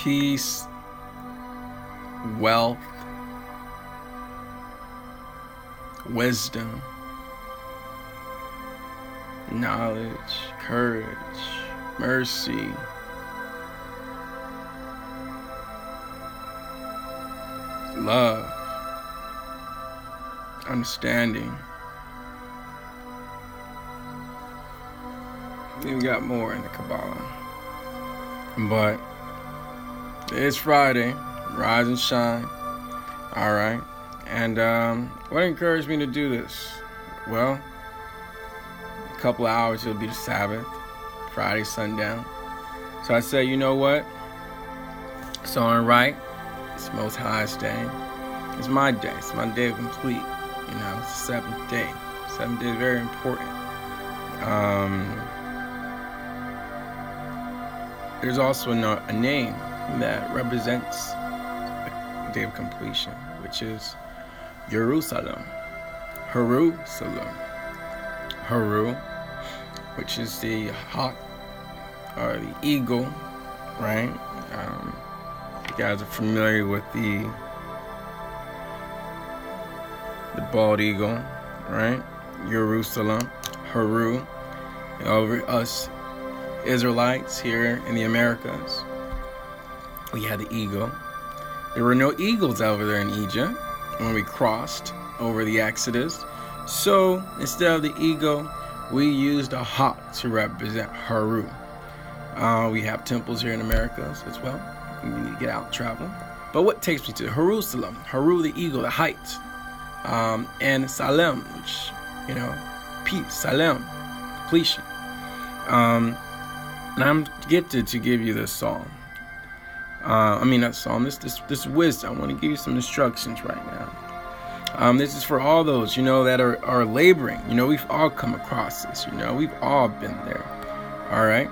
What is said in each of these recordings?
peace, wealth, wisdom, knowledge, courage, mercy, love, understanding. We got more in the Kabbalah. But it's Friday, rise and shine. All right. And what encouraged me to do this? Well, a couple of hours it'll be the Sabbath, Friday sundown. So I said, you know what? It's only right. It's Most High's day. It's my day. It's my day of complete. You know, it's the seventh day. Seventh day is very important. There's also a name that represents the day of completion, which is Jerusalem. Jerusalem. Heru, which is the hawk or the eagle, right? You guys are familiar with the bald eagle, right? Jerusalem, Heru. Over us Israelites here in the Americas, we had the eagle. There were no eagles over there in Egypt when we crossed over the Exodus. So instead of the eagle, we used a hawk to represent Heru. We have temples here in Americas as well. You need to get out and travel. But what takes me to Jerusalem? Heru, the eagle, the height. And Salem, which, peace, Salem, completion. And I'm gifted to give you this psalm. This wisdom. I want to give you some instructions right now. This is for all those, that are laboring. We've all come across this. We've all been there. All right.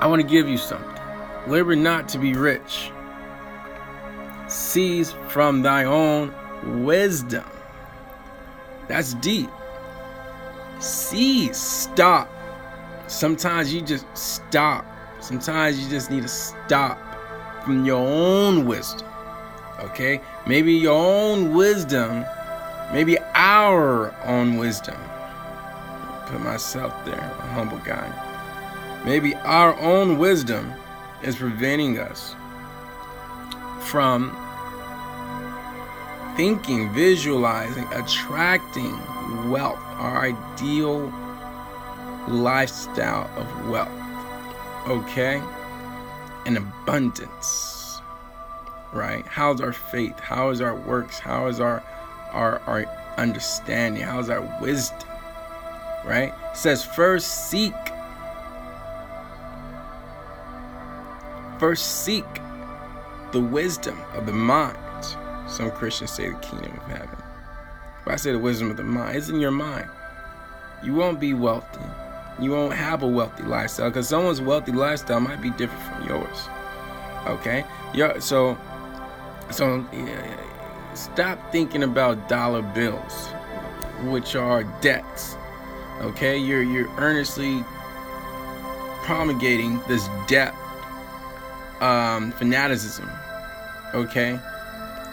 I want to give you something. Labor not to be rich. Seize from thy own wisdom. That's deep. Seize. Stop. Sometimes you just stop. Sometimes you just need to stop from your own wisdom. Okay? Maybe your own wisdom, maybe our own wisdom. Put myself there, a humble guy. Maybe our own wisdom is preventing us from thinking, visualizing, attracting wealth, our ideal lifestyle of wealth, okay, and abundance, right? How's our faith? How is our works? How is our understanding? How is our wisdom, right? It says first seek the wisdom of the mind. Some Christians say the kingdom of heaven, but I say the wisdom of the mind. It's in your mind. You won't be wealthy. You won't have a wealthy lifestyle because someone's wealthy lifestyle might be different from yours. Okay? So stop thinking about dollar bills, which are debts. Okay? You're earnestly promulgating this debt fanaticism. Okay?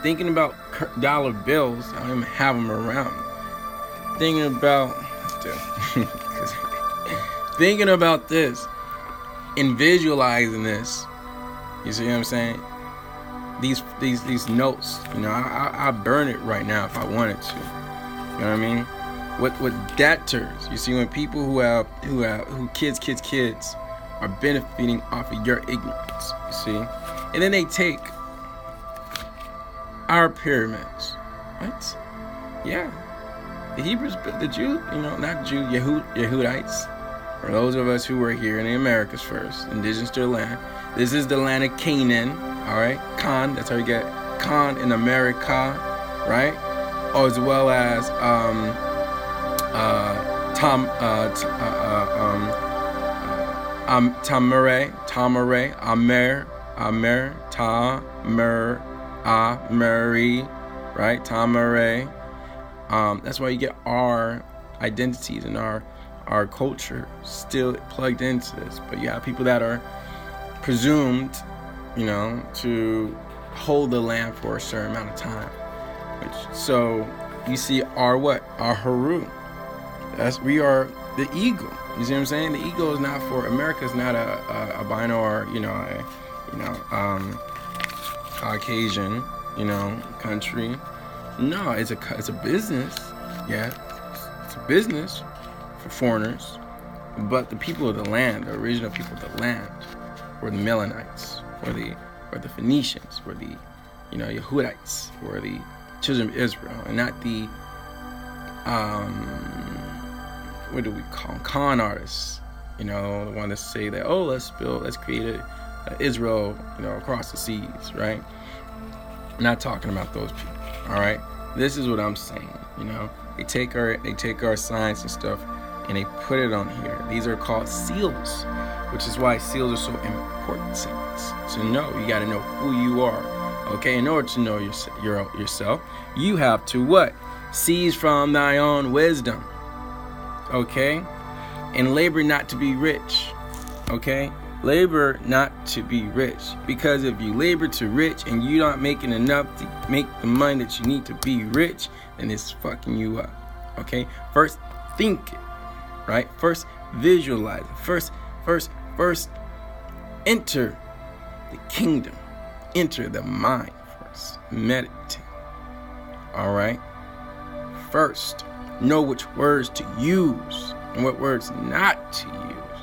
Thinking about dollar bills, I don't even have them around. Thinking about thinking about this and visualizing this, you see what I'm saying? These notes, I burn it right now if I wanted to. You know what I mean? With debtors, you see, when people who kids are benefiting off of your ignorance, you see, and then they take our pyramids, right? Yeah. The Hebrews, the Jew, not Jew, Yehudites, or those of us who were here in the Americas first, indigenous to the land. This is the land of Canaan, all right? Khan, that's how you get Khan in America, right? As well as Ameri, right? Tamare. That's why you get our identities and our culture still plugged into this. But you have people that are presumed to hold the land for a certain amount of time. So you see our what? Our Haru. We are the eagle. You see what I'm saying? The eagle is not for America. Is not a albino or Caucasian country. No, it's a business. Yeah, it's a business for foreigners. But the people of the land, the original people of the land, were the Melanites, or the Phoenicians, were the Yehudites, were the children of Israel, and not the what do we call them? Con artists. The one that say that, oh, let's create a Israel, across the seas, right? I'm not talking about those people. All right, this is what I'm saying. They take our science and stuff, and they put it on here. These are called seals, which is why seals are so important. So you got to know who you are. Okay, in order to know yourself, you have to what? Seize from thy own wisdom. Okay, and labor not to be rich. Okay, labor not to be rich, because if you labor to rich and you're not making enough to make the money that you need to be rich, then it's fucking you up. Okay, first think it, right? First visualize it. First enter the kingdom. Enter the mind first. Meditate. All right. First, know which words to use and what words not to use.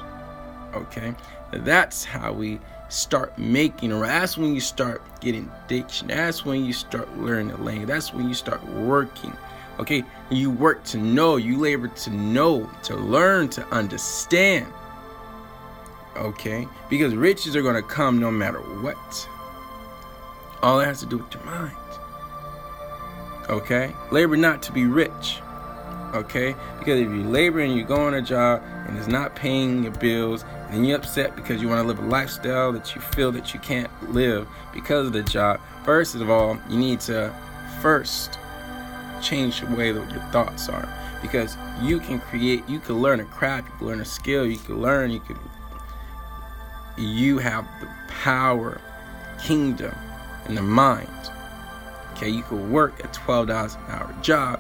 Okay. That's how we start making, or that's when you start getting diction. That's when you start learning the language. That's when you start working. Okay. You work to know. You labor to know, to learn, to understand. Okay. Because riches are going to come no matter what. All that has to do with your mind. Okay? Labor not to be rich. Okay? Because if you labor and you go on a job and it's not paying your bills, and then you're upset because you want to live a lifestyle that you feel that you can't live because of the job, first of all, you need to first change the way that your thoughts are. Because you can learn a craft, you can learn a skill, you have the power, kingdom, in the mind. Okay, you could work a $12 an hour job,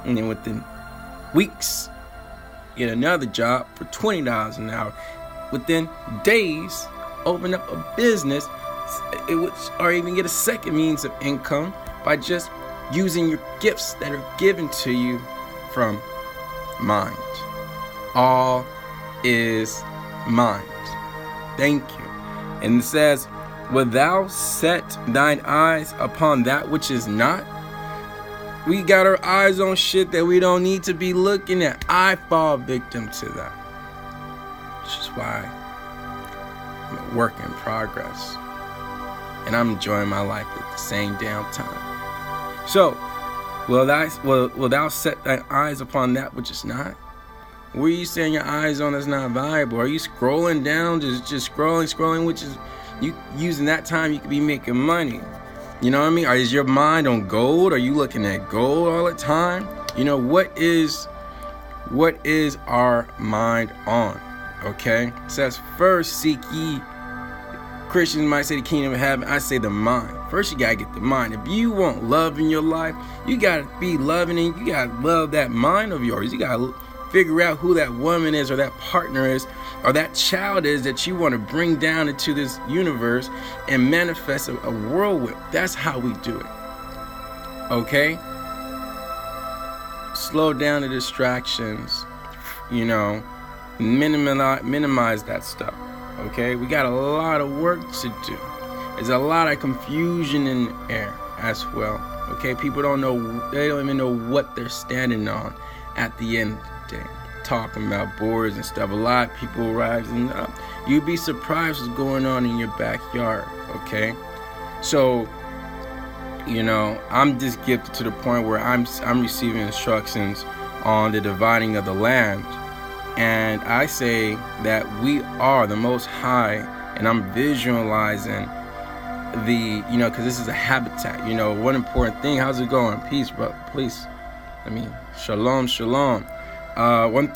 and then within weeks get another job for $20 an hour. Within days, open up a business, or even get a second means of income by just using your gifts that are given to you from mind. All is mind. Thank you. And it says, "Wilt thou set thine eyes upon that which is not?" We got our eyes on shit that we don't need to be looking at. I fall victim to that. Which is why I'm a work in progress. And I'm enjoying my life at the same damn time. So, will thou set thine eyes upon that which is not? Where are you setting your eyes on that's not valuable? Are you scrolling down, just scrolling, which is, you using that time you could be making money? You know what I mean? Or is your mind on gold? Are you looking at gold all the time? What is our mind on? Okay? It says, first seek ye. Christians might say the kingdom of heaven. I say the mind. First you gotta get the mind. If you want love in your life, you gotta be loving, and you gotta love that mind of yours. You gotta figure out who that woman is, or that partner is, or that child is that you want to bring down into this universe and manifest a world with. That's how we do it. Okay? Slow down the distractions. Minimize that stuff. Okay? We got a lot of work to do. There's a lot of confusion in the air as well. Okay? People don't know, they don't even know what they're standing on at the end of the day. Talking about boards and stuff. A lot of people rising up. You'd be surprised what's going on in your backyard. Okay? So, I'm just gifted to the point where I'm receiving instructions on the dividing of the land. And I say that we are the Most High, and I'm visualizing because this is a habitat. One important thing. How's it going? Peace, bro. Please. Shalom. One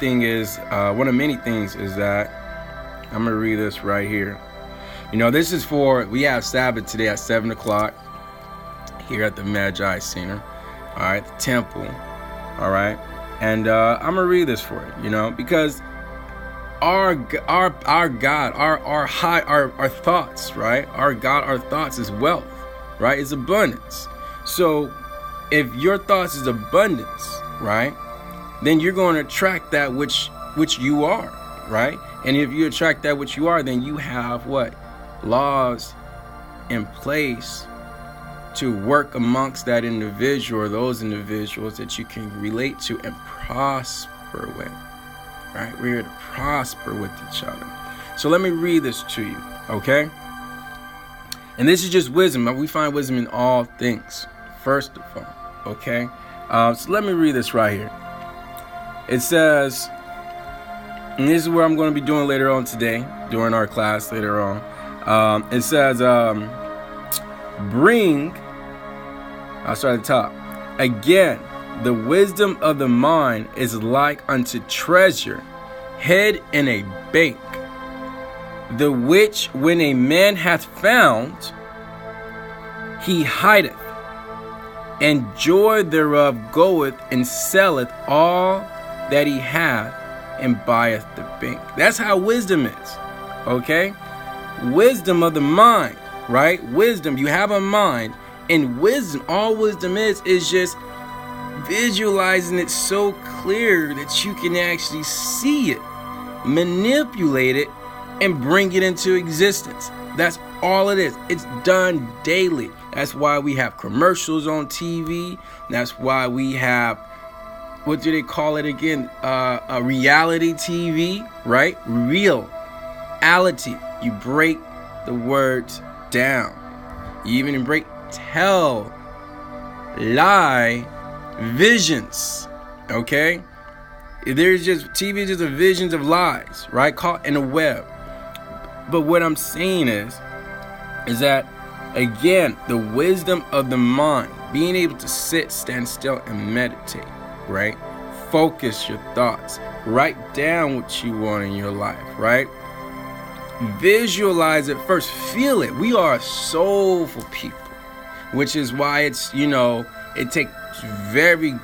of many things is that, I'm going to read this right here. This is we have Sabbath today at 7 o'clock here at the Magi Center. All right, the temple. All right. And I'm going to read this for you, because our God, our thoughts, right? Our God, our thoughts is wealth, right? Is abundance. So if your thoughts is abundance, right, then you're going to attract that which you are, right? And if you attract that which you are, then you have what? Laws in place to work amongst that individual or those individuals that you can relate to and prosper with, right? We're here to prosper with each other. So let me read this to you, okay? And this is just wisdom. We find wisdom in all things, first of all, okay? So let me read this right here. It says, and this is what I'm going to be doing later on today, during our class later on. It says, I'll start at the top. Again, the wisdom of the mind is like unto treasure hid in a bank, the which when a man hath found, he hideth, and joy thereof goeth and selleth all that he hath, and buyeth the bank. That's how wisdom is, okay? Wisdom of the mind, right? Wisdom, you have a mind, and wisdom, all wisdom is just visualizing it so clear that you can actually see it, manipulate it, and bring it into existence. That's all it is. It's done daily. That's why we have commercials on TV. That's why we have, what do they call it again? A reality TV, right? Reality. You break the words down. You even break lie, visions. Okay? TV is just a visions of lies, right? Caught in a web. But what I'm saying is that, again, the wisdom of the mind, being able to sit, stand still, and meditate, right? Focus your thoughts. Write down what you want in your life, right? Visualize it first. Feel it. We are soulful people, which is why it's, it takes very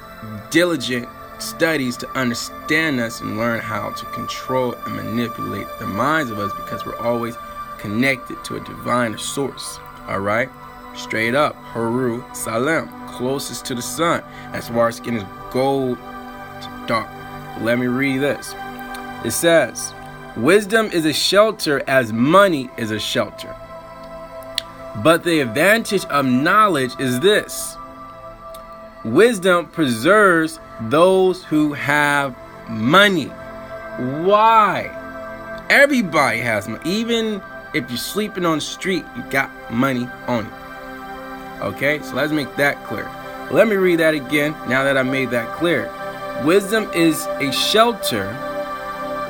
diligent studies to understand us and learn how to control and manipulate the minds of us, because we're always connected to a divine source. All right, straight up, Haru Salem, closest to the sun. That's why our skin is gold to dark. Let me read this. It says, wisdom is a shelter as money is a shelter, but the advantage of knowledge is this: wisdom preserves those who have money. Why? Everybody has money. Even if you're sleeping on the street, you got money on you. Okay, so let's make that clear. Let me read that again now that I made that clear. Wisdom is a shelter,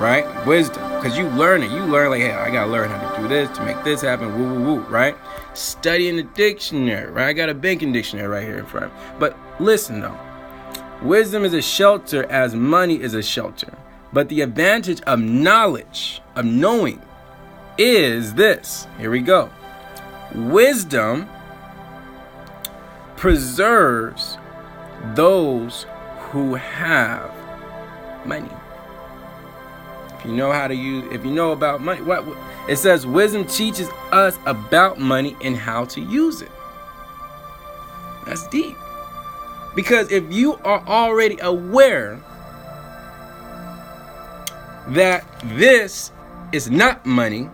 right? Wisdom, because you learn it. You learn like, hey, I got to learn how to do this to make this happen, woo, woo, woo, right? Studying the dictionary, right? I got a banking dictionary right here in front. But listen, though. Wisdom is a shelter as money is a shelter. But the advantage of knowledge, of knowing, is this. Here we go. Wisdom preserves those who have money. If you know how to use, if you know about money, what it says, wisdom teaches us about money and how to use it. That's deep. Because if you are already aware that this is not money,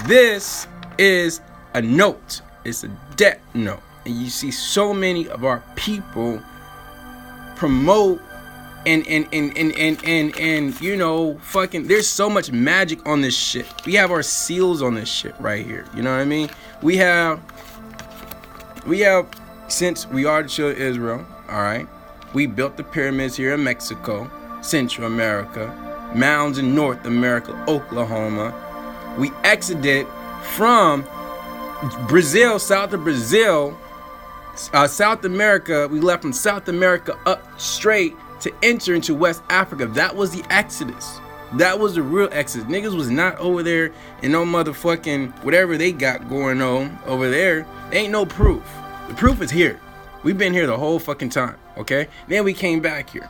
this is a note. It's a debt note. And you see so many of our people promote and fucking, there's so much magic on this shit. We have our seals on this shit right here. You know what I mean? We have, since we are the children of Israel, all right, we built the pyramids here in Mexico, Central America, mounds in North America, Oklahoma. We exited from Brazil, south of Brazil, South America. We left from South America up straight to enter into West Africa. That was the Exodus. That was the real Exodus. Niggas was not over there in no motherfucking whatever they got going on over there. Ain't no proof. The proof is here. We've been here the whole fucking time, okay? Then we came back here.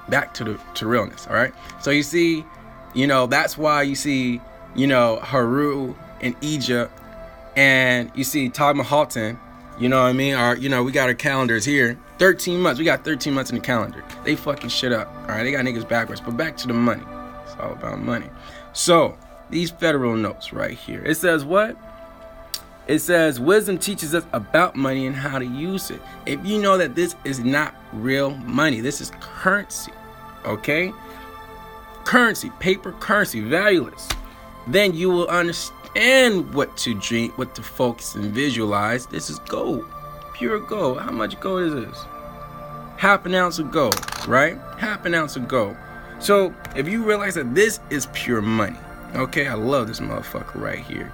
Back to realness, all right? So you see, that's why you see, Haru in Egypt, and you see Tagmahaltan, you know what I mean? We got our calendars here. 13 months. We got 13 months in the calendar. They fucking shit up. All right, they got niggas backwards. But back to the money. It's all about money. So, these federal notes right here. It says what? It says, wisdom teaches us about money and how to use it. If you know that this is not real money, this is currency. Okay? Currency, paper currency, valueless. Then you will understand what to drink, what to focus and visualize. This is gold. Pure gold. How much gold is this? Half an ounce of gold, right? Half an ounce of gold. So if you realize that this is pure money, okay, I love this motherfucker right here.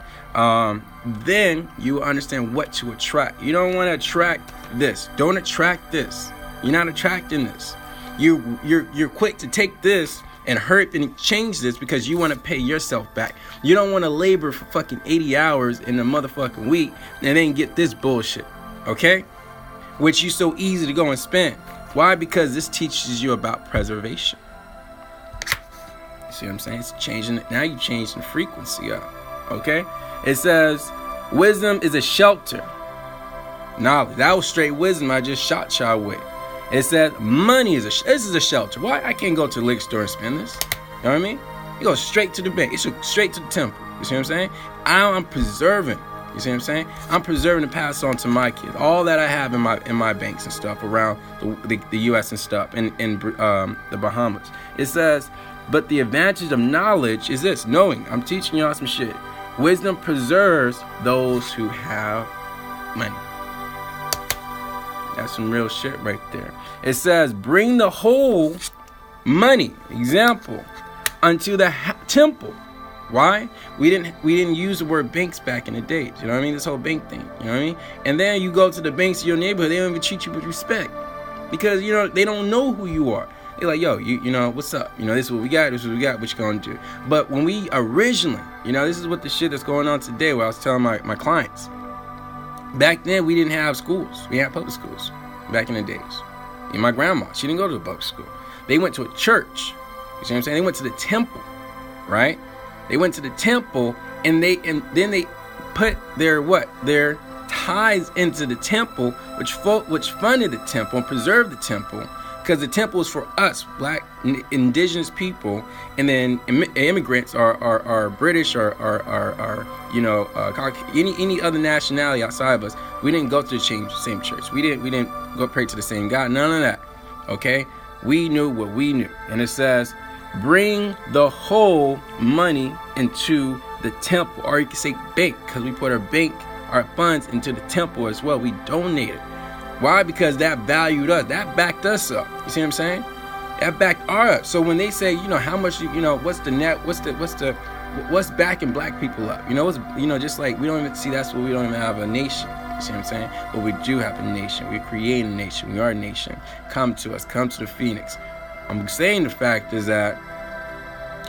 Then you understand what to attract. You don't want to attract this. Don't attract this. You're not attracting this. You're quick to take this and hurt and change this because you want to pay yourself back. You don't want to labor for fucking 80 hours in a motherfucking week and then get this bullshit. Okay? Which you so easy to go and spend. Why? Because this teaches you about preservation. You see what I'm saying? It's changing it. Now you change the frequency up. Okay? It says, wisdom is a shelter. Knowledge. That was straight wisdom I just shot y'all with. It said, money is this is a shelter. Why? I can't go to the liquor store and spend this. You know what I mean? You go straight to the bank. It's straight to the temple. You see what I'm saying? I'm preserving. You see what I'm saying? I'm preserving to pass on to my kids. All that I have in my banks and stuff around the U.S. and stuff in the Bahamas. It says, but the advantage of knowledge is this, knowing. I'm teaching y'all some shit. Wisdom preserves those who have money. That's some real shit right there. It says, bring the whole money, example, unto the temple. Why? We didn't use the word banks back in the days. You know what I mean? This whole bank thing. You know what I mean? And then you go to the banks of your neighborhood, they don't even treat you with respect. Because, they don't know who you are. They're like, yo, you know, what's up? This is what we got, what you gonna do? But when we originally, this is what the shit that's going on today, where I was telling my clients. Back then, we didn't have schools. We had public schools back in the days. And my grandma, she didn't go to the public school. They went to a church. You see what I'm saying? They went to the temple, right? They went to the temple, and then they put their tithes into the temple, which funded the temple and preserved the temple, because the temple is for us, black, indigenous people, and then immigrants are British or any other nationality outside of us. We didn't go to the same church. We didn't go pray to the same God. None of that. Okay, we knew what we knew, and it says, bring the whole money into the temple, or you can say bank, because we put our funds into the temple as well. We donated. Why? Because that valued us. That backed us up. You see what I'm saying? That backed our up. So when they say, how much, what's the net, what's backing black people up? Just like we don't even see, that's what we don't even have a nation. You see what I'm saying? But we do have a nation. We're creating a nation. We are a nation. Come to us. Come to the Phoenix. I'm saying the fact is that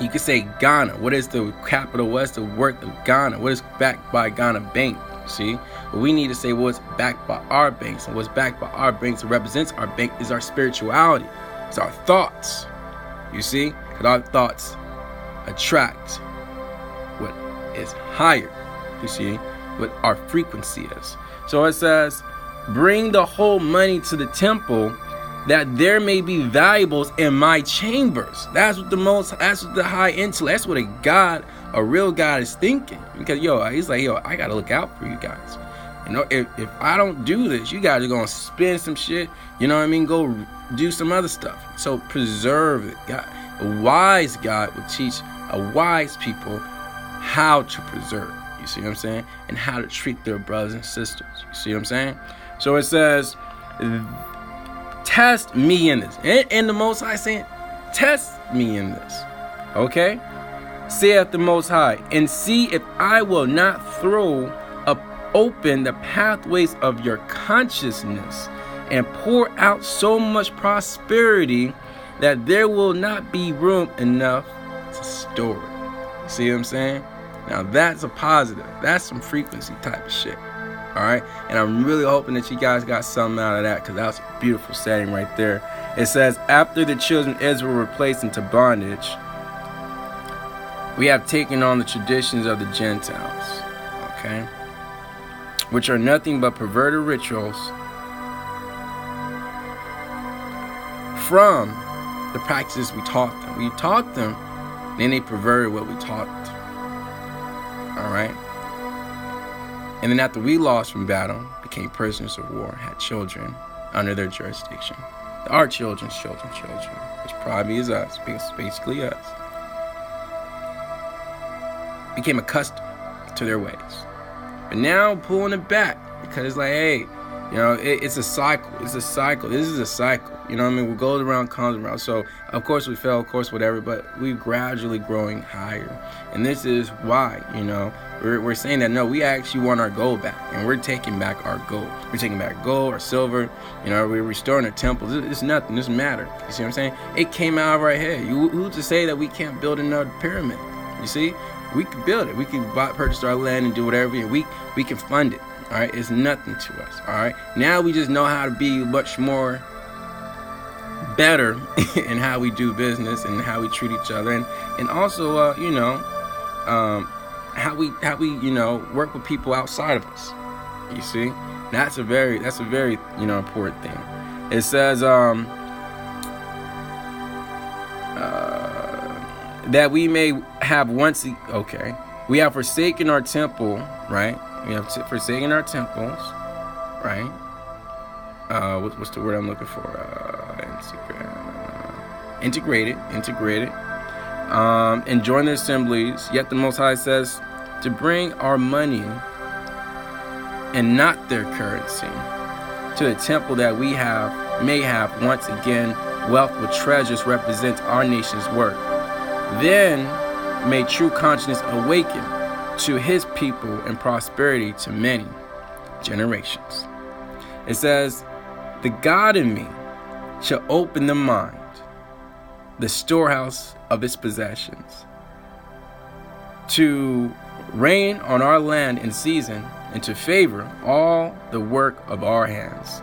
you could say Ghana. What is the capital? What's the worth of Ghana? What is backed by Ghana Bank? See? But we need to say what's backed by our banks. And what's backed by our banks that represents our bank is our spirituality. It's our thoughts. You see? Because our thoughts attract what is higher. You see? What our frequency is. So it says, bring the whole money to the temple, that there may be valuables in my chambers. That's what the high intellect, that's what a real God is thinking. Because he's like, I gotta look out for you guys. If I don't do this, you guys are gonna spend some shit, go do some other stuff. So preserve it. God, a wise God would teach a wise people how to preserve. You see what I'm saying? And how to treat their brothers and sisters. You see what I'm saying? So it says, test me in this. And the Most High saying, test me in this. Okay? Saith the Most High, and see if I will not throw open the pathways of your consciousness and pour out so much prosperity that there will not be room enough to store it. See what I'm saying? Now that's a positive. That's some frequency type of shit. All right, and I'm really hoping that you guys got something out of that, because that's a beautiful setting right there. It says, after the children of Israel were placed into bondage, we have taken on the traditions of the Gentiles, okay, which are nothing but perverted rituals from the practices we taught them. We taught them, then they perverted what we taught. All right. And then after we lost from battle, became prisoners of war, had children under their jurisdiction. Our children's children, which probably is us, basically us, became accustomed to their ways. But now pulling it back, because it's like, hey, you know, it's a cycle. It's a cycle. This is a cycle. You know what I mean? What goes around comes around. So, of course, we fell, of course, whatever, but we're gradually growing higher. And this is why, you know, we're saying that, no, we actually want our gold back. And we're taking back our gold. We're taking back gold or silver. You know, we're restoring the temples. It's nothing. It doesn't matter. You see what I'm saying? It came out of our head. Who's to say that we can't build another pyramid? You see? We can build it. We can purchase our land and do whatever. We can fund it. All right? It's nothing to us. All right? Now we just know how to be much more better in how we do business and how we treat each other, and also you know, how we you know, work with people outside of us. You see, that's a very you know, important thing. It says that we may have we have forsaken our temple, right? We have forsaken our temples, right? What's the word I'm looking for? Integrated, and join their assemblies. Yet the Most High says to bring our money and not their currency to the temple, that we may have once again wealth with treasures represent our nation's work. Then may true consciousness awaken to his people and prosperity to many generations. It says, the God in me shall open the mind, the storehouse of its possessions, to rain on our land in season, and to favor all the work of our hands.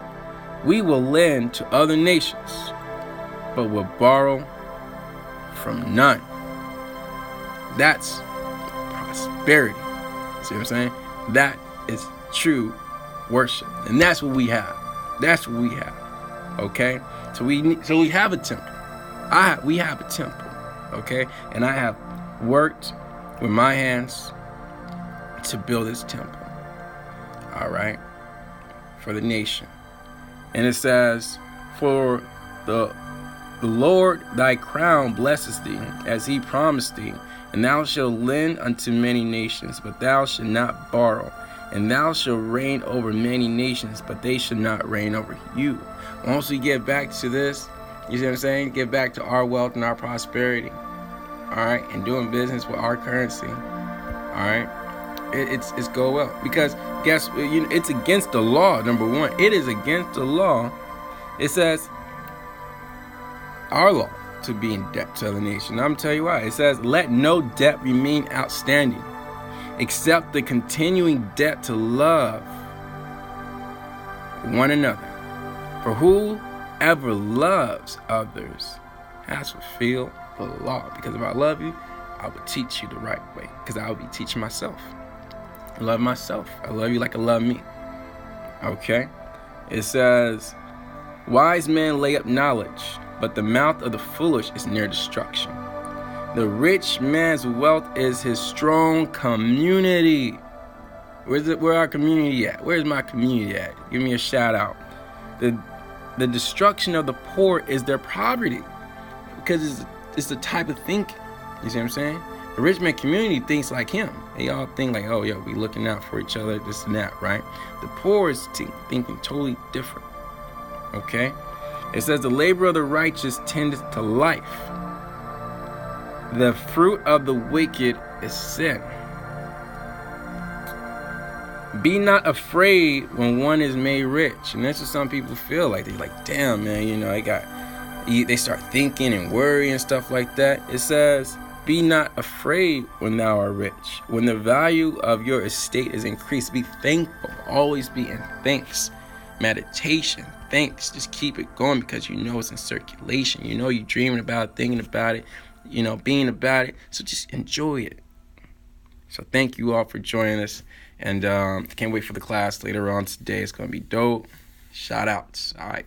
We will lend to other nations, but will borrow from none. That's prosperity. See what I'm saying? That is true worship, and that's what we have. That's what we have. Okay, so we have a temple. We have a temple. Okay, and I have worked with my hands to build this temple. All right, for the nation. And it says, for the Lord thy crown blesses thee, as he promised thee, and thou shalt lend unto many nations, but thou shalt not borrow. And thou shalt reign over many nations, but they shall not reign over you. Once we get back to this, you see what I'm saying? Get back to our wealth and our prosperity. All right, and doing business with our currency. All right, it's go well, because guess it's against the law. Number one, it is against the law. It says our law to be in debt to the nation. I'm gonna tell you why. It says, let no debt remain outstanding, except the continuing debt to love one another. For whoever loves others has fulfilled the law. Because if I love you, I will teach you the right way. Because I will be teaching myself. I love myself. I love you like I love me. Okay? It says, wise men lay up knowledge, but the mouth of the foolish is near destruction. The rich man's wealth is his strong community. Where our community at? Where's my community at? Give me a shout out. The destruction of the poor is their poverty, because it's the type of thinking. You see what I'm saying? The rich man community thinks like him. They all think like, oh, yo, we looking out for each other, this and that, right? The poor is thinking totally different. Okay? It says, the labor of the righteous tendeth to life. The fruit of the wicked is sin. Be not afraid when one is made rich. And that's what some people feel like. They're like, damn, man, you know, they start thinking and worrying and stuff like that. It says, Be not afraid when thou art rich. When the value of your estate is increased, be thankful. Always be in thanks. Meditation, thanks. Just keep it going because you know it's in circulation. You know you're dreaming about it, thinking about it, being about it. So just enjoy it. So thank you all for joining us. And can't wait for the class later on today. It's going to be dope. Shout outs. All right.